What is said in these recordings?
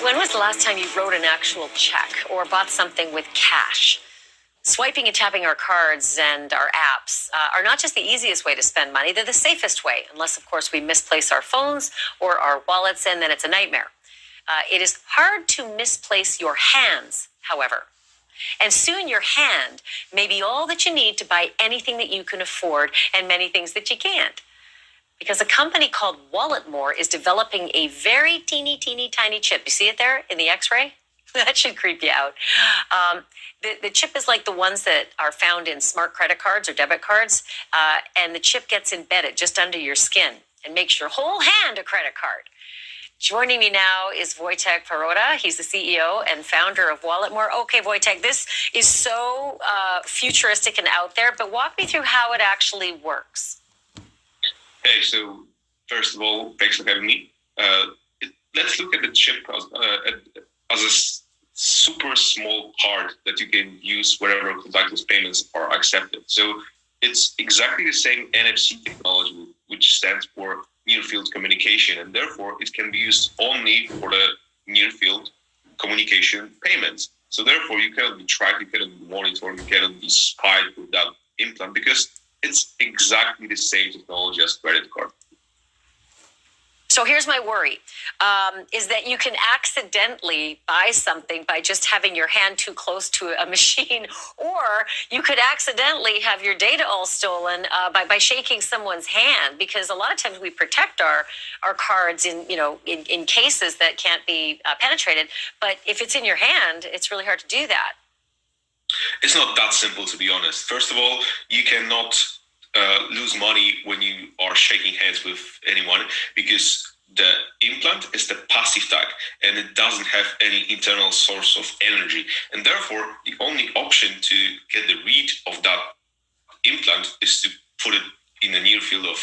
When was the last time you wrote an actual check or bought something with cash? Swiping and tapping our cards and our apps are not just the easiest way to spend money, they're the safest way, unless, of course, we misplace our phones or our wallets, and then it's a nightmare. It is hard to misplace your hands, however. And soon your hand may be all that you need to buy anything that you can afford and many things that you can't. Because a company called Motb is developing a very teeny tiny chip. You see it there in the X-ray? That should creep you out. The chip is like the ones that are found in smart credit cards or debit cards, and the chip gets embedded just under your skin and makes your whole hand a credit card. Joining me now is Wojtek Perota. He's the CEO and founder of Motb. Okay, Wojtek, this is so futuristic and out there, but walk me through how it actually works. Hey, so first of all, thanks for having me. Let's look at the chip as a super small card that you can use wherever contactless payments are accepted. So it's exactly the same NFC technology, which stands for near field communication, and therefore it can be used only for the near field communication payments. So therefore you cannot be tracked, you cannot be monitored, you cannot be spied with that implant because it's exactly the same technology as credit card. So here's my worry, is that you can accidentally buy something by just having your hand too close to a machine, or you could accidentally have your data all stolen by shaking someone's hand, because a lot of times we protect our cards in cases that can't be penetrated. But if it's in your hand, it's really hard to do that. It's not that simple, to be honest. First of all, you cannot lose money when you are shaking hands with anyone, because the implant is the passive tag and it doesn't have any internal source of energy, and therefore the only option to get the read of that implant is to put it in the near field of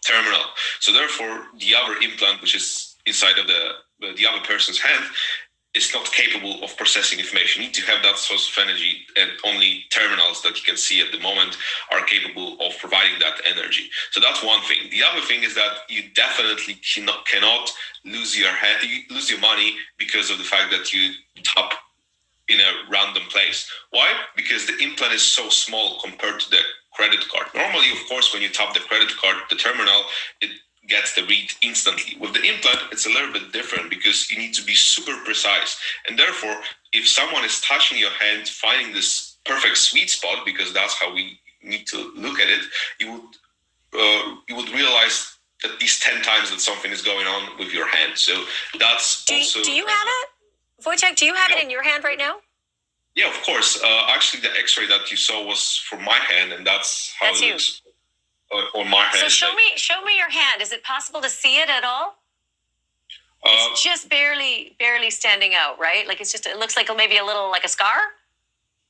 terminal. So therefore the other implant, which is inside of the other person's hand, is not capable of processing information. You need to have that source of energy, and only terminals that you can see at the moment are capable of providing that energy. So that's one thing. The other thing is that you definitely cannot lose your money because of the fact that you tap in a random place. Why? Because the implant is so small compared to the credit card. Normally, of course, when you tap the credit card, the terminal, it gets the read instantly. With the implant, it's a little bit different because you need to be super precise. And therefore, if someone is touching your hand, finding this perfect sweet spot, because that's how we need to look at it, you would realize at least 10 times that something is going on with your hand. So that's do you have it? Wojtek, do you have it in your hand right now? Yeah, of course. Actually, the X-ray that you saw was from my hand, and that's how it looks. On my hand. So show me your hand. Is it possible to see it at all? It's just barely standing out, right? Like it looks like maybe a little like a scar.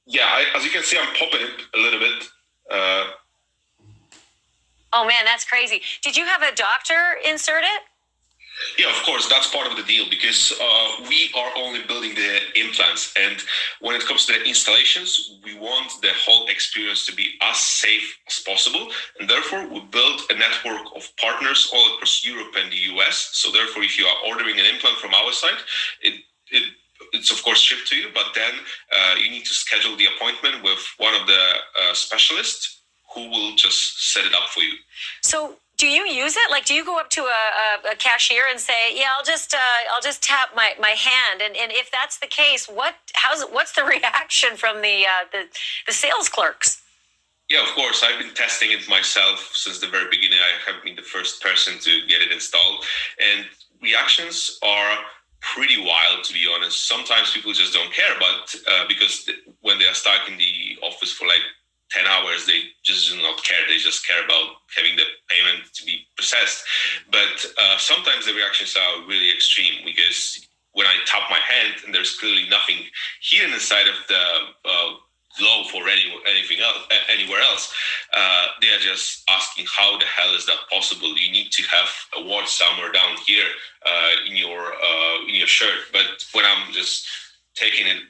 Yeah, as you can see, I'm popping it a little bit. Oh man, that's crazy. Did you have a doctor insert it? Yeah, of course, that's part of the deal, because we are only building the implants, and when it comes to the installations, we want the whole experience to be as safe as possible, and therefore we build a network of partners all across Europe and the US. So therefore, if you are ordering an implant from our side, it's of course shipped to you, but then you need to schedule the appointment with one of the specialists who will just set it up for you. So do you use it? Like, do you go up to a cashier and say, "Yeah, I'll just tap my hand"? And if that's the case, what's the reaction from the sales clerks? Yeah, of course. I've been testing it myself since the very beginning. I have been the first person to get it installed, and reactions are pretty wild, to be honest. Sometimes people just don't care, but because when they are stuck in the office for like 10 hours, they just do not care. They just care about having the payment to be processed. But sometimes the reactions are really extreme, because when I tap my hand and there's clearly nothing here inside of the glove or anything else, anywhere else, they are just asking, how the hell is that possible? You need to have a watch somewhere down here in your shirt. But when I'm just taking it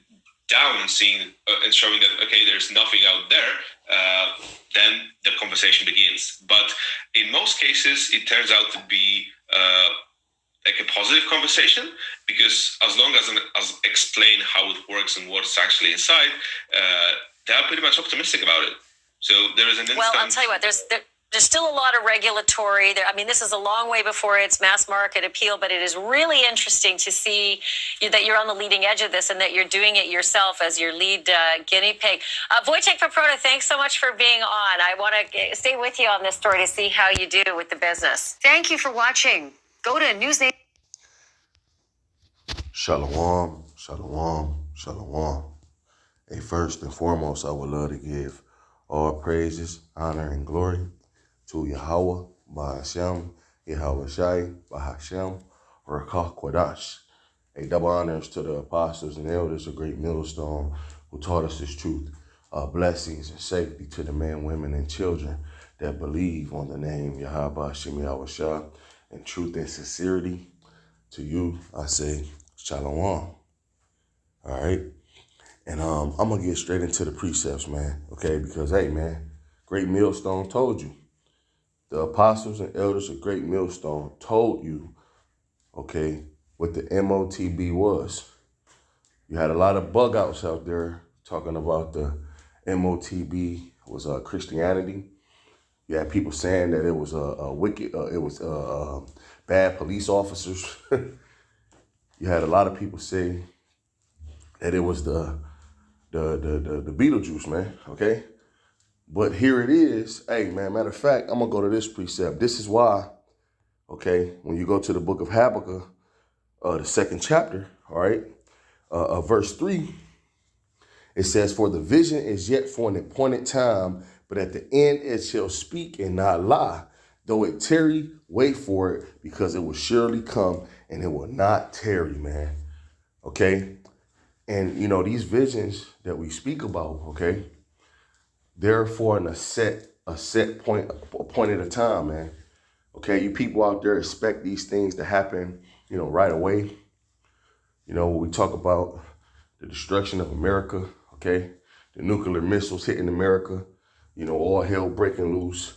down and seeing and showing that, okay, there's nothing out there, then the conversation begins. But in most cases, it turns out to be like a positive conversation, because as long as I explain how it works and what's actually inside, they're pretty much optimistic about it. So there is an instant. Well, I'll tell you what, there's still a lot of regulatory there. I mean, this is a long way before it's mass market appeal, but it is really interesting to see that you're on the leading edge of this and that you're doing it yourself as your lead guinea pig. Wojtek Paprota, thanks so much for being on. I want to stay with you on this story to see how you do with the business. Thank you for watching. Go to Newsnation. Shalom, shalom, shalom. Hey, first and foremost, I would love to give all praises, honor, and glory to Yahweh, Bahashem, Yahweh Shai, Bahashem, Rakah Kwadash. A double honors to the apostles and elders of Great Millstone who taught us this truth. Blessings and safety to the men, women, and children that believe on the name Yahweh Hashem Yahweh Shai in truth and sincerity. To you, I say, Shalom. All right. And I'm going to get straight into the precepts, man. Okay. Because, hey, man, Great Millstone told you. The apostles and elders of Great Millstone told you, okay, what the Motb was. You had a lot of bug outs out there talking about the Motb was Christianity. You had people saying that it was a wicked, bad police officers. You had a lot of people say that it was the Beetlejuice, man, okay? But here it is. Hey, man, matter of fact, I'm going to go to this precept. This is why, okay, when you go to the book of Habakkuk, the second chapter, all right, verse 3, it says, for the vision is yet for an appointed time, but at the end it shall speak and not lie. Though it tarry, wait for it, because it will surely come and it will not tarry, man. Okay? And, you know, these visions that we speak about, okay, they're for a set point, a point at a time, man. Okay? You people out there expect these things to happen, you know, right away. You know, when we talk about the destruction of America, okay, the nuclear missiles hitting America, you know, all hell breaking loose,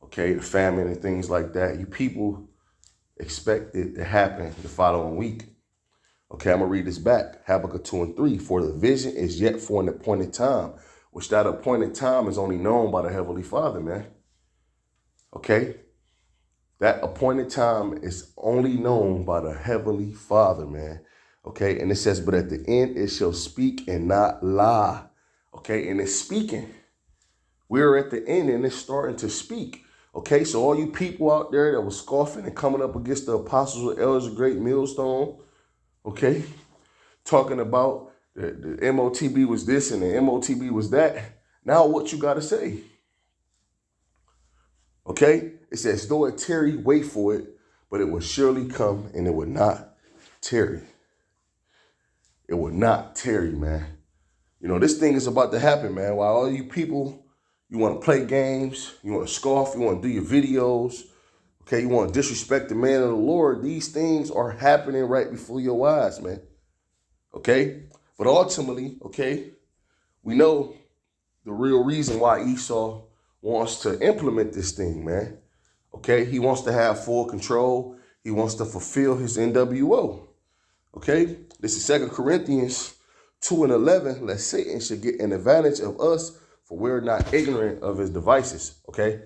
okay, the famine and things like that. You people expect it to happen the following week. Okay, I'm going to read this back. Habakkuk 2 and 3. For the vision is yet for an appointed time, which that appointed time is only known by the Heavenly Father, man. Okay? That appointed time is only known by the Heavenly Father, man. Okay? And it says, but at the end it shall speak and not lie. Okay? And it's speaking. We're at the end and it's starting to speak. Okay? So all you people out there that was scoffing and coming up against the apostles and elders of Great Millstone, okay, talking about the Motb was this and the Motb was that. Now what you got to say? Okay, it says, though it tarry, wait for it, but it will surely come and it will not tarry. It will not tarry, man. You know, this thing is about to happen, man. While all you people, you want to play games, you want to scoff, you want to do your videos, okay, you want to disrespect the man of the Lord, these things are happening right before your eyes, man. Okay? But ultimately, okay, we know the real reason why Esau wants to implement this thing, man. Okay? He wants to have full control. He wants to fulfill his NWO. Okay? This is 2 Corinthians 2 and 11. Lest Satan should get an advantage of us, for we're not ignorant of his devices. Okay?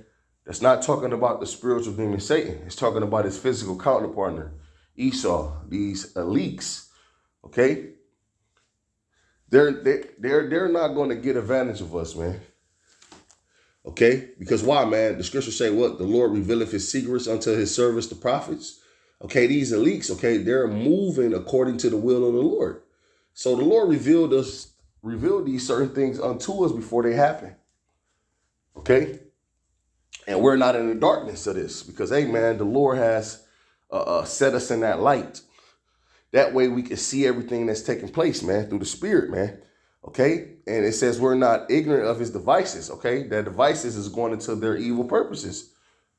That's not talking about the spiritual demon Satan. It's talking about his physical counterpartner, Esau, these elites. Okay? They're not going to get advantage of us, man. Okay? Because why, man? The scriptures say what? The Lord revealeth his secrets unto his servants, the prophets. Okay, these elites, okay, they're moving according to the will of the Lord. So the Lord revealed these certain things unto us before they happen. Okay? And we're not in the darkness of this because, hey, man, the Lord has set us in that light. That way we can see everything that's taking place, man, through the Spirit, man. Okay? And it says we're not ignorant of his devices, okay? Their devices is going into their evil purposes.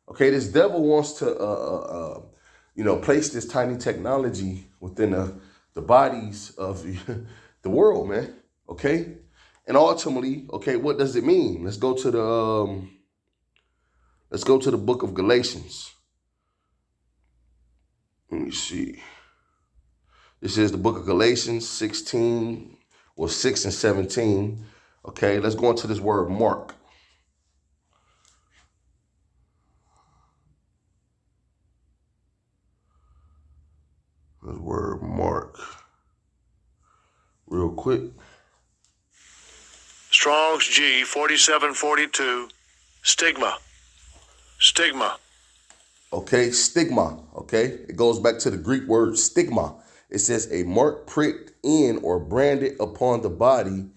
Okay? This devil wants to, place this tiny technology within the bodies of the world, man. Okay? And ultimately, okay, what does it mean? Let's go to the book of Galatians. Let me see. This is the book of Galatians 16, or 6 and 17. Okay, let's go into this word mark. This word mark. Real quick. Strong's G 4742. Stigma. Stigma. Okay, stigma. Okay, it goes back to the Greek word stigma. It says a mark pricked in or branded upon the body.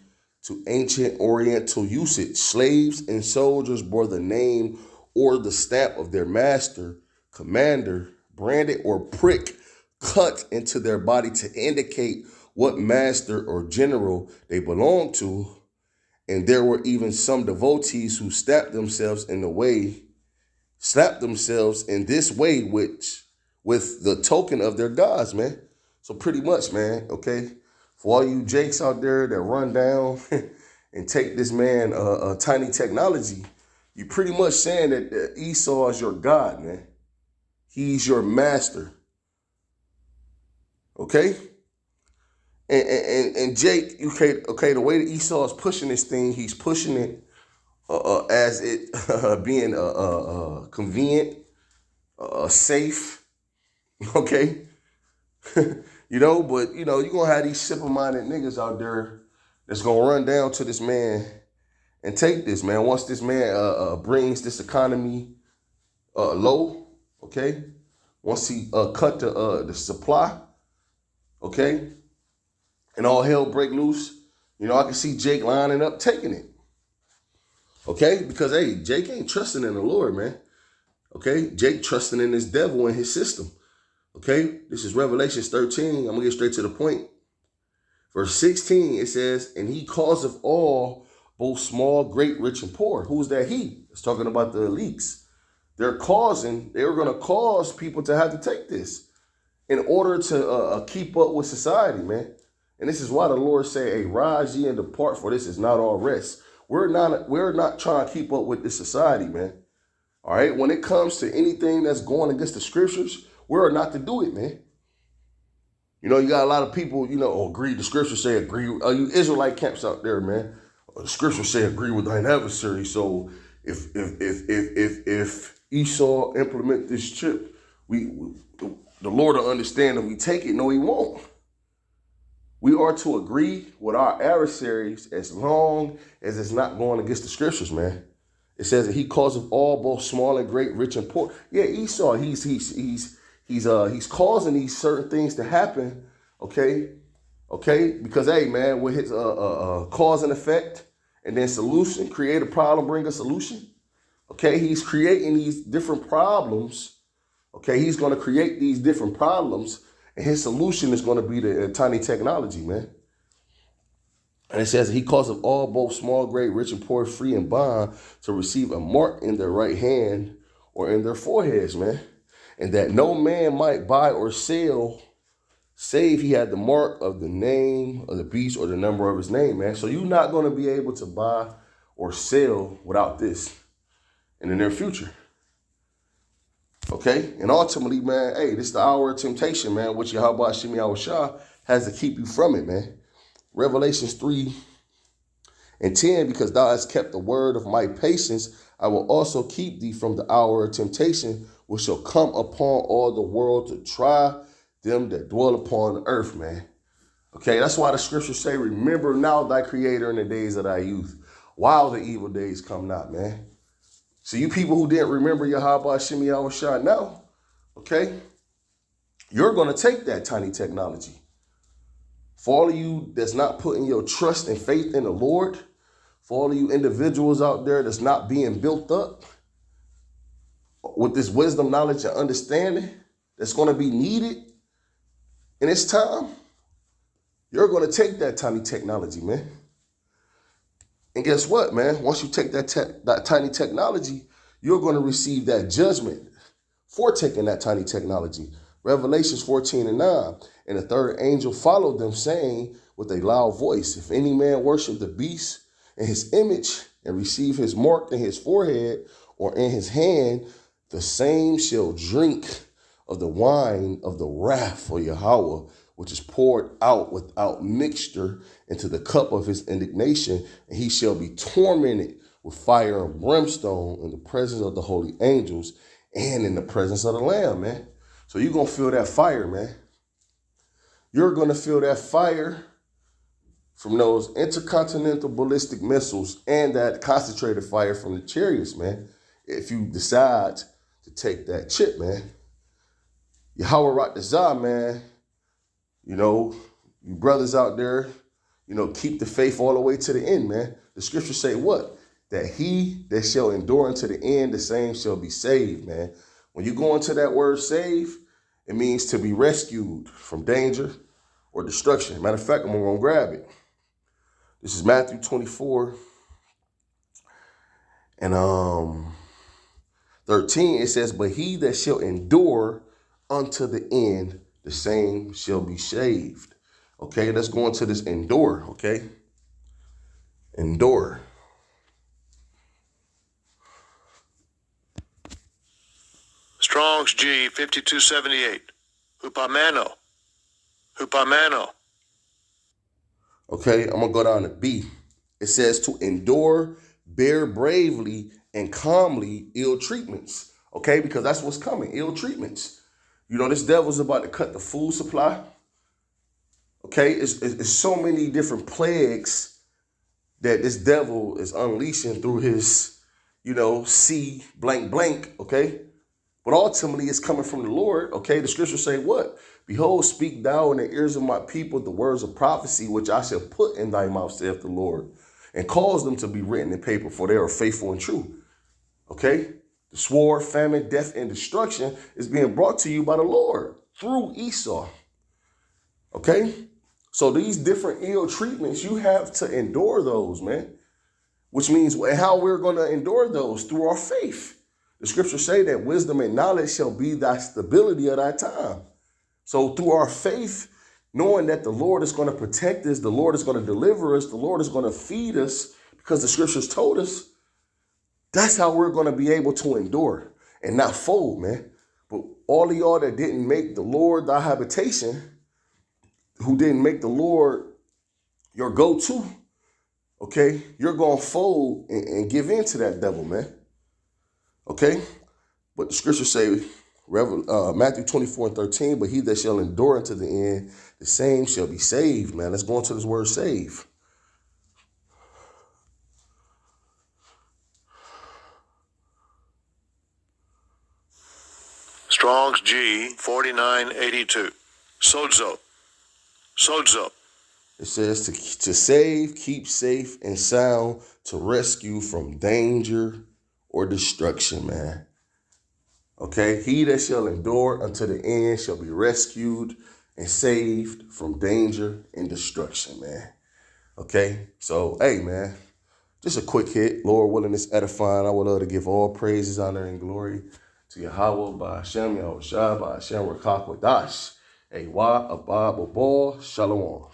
To ancient Oriental usage, slaves and soldiers bore the name or the stamp of their master, commander, branded or prick cut into their body to indicate what master or general they belonged to. And there were even some devotees who slapped themselves in this way, which with the token of their gods, man. So pretty much, man, okay, for all you jakes out there that run down and take this man tiny technology, you pretty much saying that Esau is your God, man. He's your master. Okay? And Jake, okay, the way that Esau is pushing this thing, he's pushing it as it being convenient, safe, okay? But, you're going to have these simple-minded niggas out there that's going to run down to this man and take this, man. Once this man brings this economy low, okay? Once he cut the supply, okay? And all hell break loose, I can see Jake lining up taking it. Okay? Because, hey, Jake ain't trusting in the Lord, man. Okay? Jake trusting in this devil and his system. Okay? This is Revelation 13. I'm going to get straight to the point. Verse 16, it says, and he causeth all, both small, great, rich, and poor. Who's that he? It's talking about the elites. They were going to cause people to have to take this in order to keep up with society, man. And this is why the Lord say, hey, rise ye and depart, for this is not all rest. We're not trying to keep up with this society, man. All right. When it comes to anything that's going against the scriptures, we're not to do it, man. You got a lot of people, agree. The scriptures say agree. You Israelite camps out there, man. The scriptures say agree with thine adversary. So if Esau implement this chip, the Lord will understand if we take it. No, he won't. We are to agree with our adversaries as long as it's not going against the scriptures, man. It says that he causeth all, both small and great, rich and poor. Yeah, Esau, he's causing these certain things to happen, okay? Okay? Because, hey, man, with his cause and effect and then solution, create a problem, bring a solution. Okay? He's creating these different problems. Okay? He's going to create these different problems. And his solution is going to be the tiny technology, man. And it says he causeth all, both small, great, rich, and poor, free and bond, to receive a mark in their right hand or in their foreheads, man. And that no man might buy or sell, save he had the mark of the name of the beast or the number of his name, man. So you're not going to be able to buy or sell without this in the near future. Okay, and ultimately, man, hey, this is the hour of temptation, man, which Yahweh Shemi Yahushua has to keep you from it, man. Revelations 3:10, because thou hast kept the word of my patience, I will also keep thee from the hour of temptation, which shall come upon all the world to try them that dwell upon the earth, man. Okay, that's why the scriptures say, remember now thy creator in the days of thy youth, while the evil days come not, man. So you people who didn't remember Yahweh Shemi Yahushua now, okay, you're going to take that tiny technology. For all of you that's not putting your trust and faith in the Lord, for all of you individuals out there that's not being built up with this wisdom, knowledge, and understanding that's going to be needed in this time, you're going to take that tiny technology, man. And guess what, man? Once you take that tiny technology, you're going to receive that judgment for taking that tiny technology. Revelations 14:9. And the third angel followed them, saying with a loud voice, if any man worship the beast and his image and receive his mark in his forehead or in his hand, the same shall drink of the wine of the wrath of Yahweh, which is poured out without mixture into the cup of his indignation, and he shall be tormented with fire and brimstone in the presence of the holy angels and in the presence of the Lamb, man. So you're going to feel that fire, man. You're going to feel that fire from those intercontinental ballistic missiles and that concentrated fire from the chariots, man, if you decide to take that chip, man. Yahweh Rat Dazah, man, you know, you brothers out there, you know, keep the faith all the way to the end, man. The scriptures say what? That he that shall endure unto the end, the same shall be saved, man. When you go into that word save, it means to be rescued from danger or destruction. Matter of fact, I'm going to grab it. This is Matthew 24 and 13. It says, but he that shall endure unto the end, the same shall be saved. Okay, let's go into this endure, okay? Endure. Strong's G 5278. Hupamano. Hupamano. Okay, I'm going to go down to B. It says to endure, bear bravely, and calmly ill treatments. Okay, because that's what's coming, ill treatments. You know, this devil's about to cut the food supply. Okay, it's so many different plagues that this devil is unleashing through his, you know, C blank blank, okay? But ultimately it's coming from the Lord, okay? The scriptures say what? Behold, speak thou in the ears of my people the words of prophecy, which I shall put in thy mouth, saith the Lord, and cause them to be written in paper, for they are faithful and true, okay? The sword, famine, death, and destruction is being brought to you by the Lord through Esau, okay? So these different ill treatments, you have to endure those, man, which means how we're going to endure those through our faith. The scriptures say that wisdom and knowledge shall be thy stability of thy time. So through our faith, knowing that the Lord is going to protect us, the Lord is going to deliver us, the Lord is going to feed us because the scriptures told us, that's how we're going to be able to endure and not fold, man. But all of y'all that didn't make the Lord thy habitation, who didn't make the Lord your go-to, okay, you're going to fold and give in to that devil, man. Okay? But the scriptures say, Matthew 24 and 13, but he that shall endure unto the end, the same shall be saved, man. Let's go into this word save. Strong's G 4982. Sozo. Sozo. It says to save, keep safe and sound, to rescue from danger or destruction, man. Okay, he that shall endure unto the end shall be rescued and saved from danger and destruction, man. Okay, so, hey, man, just a quick hit. Lord willing, it's edifying. I would love to give all praises, honor, and glory to Yahweh, by Hashem, Yahushua, by Hashem, Rakak, Wadash, Ewa, Abba, Babal, Shalom.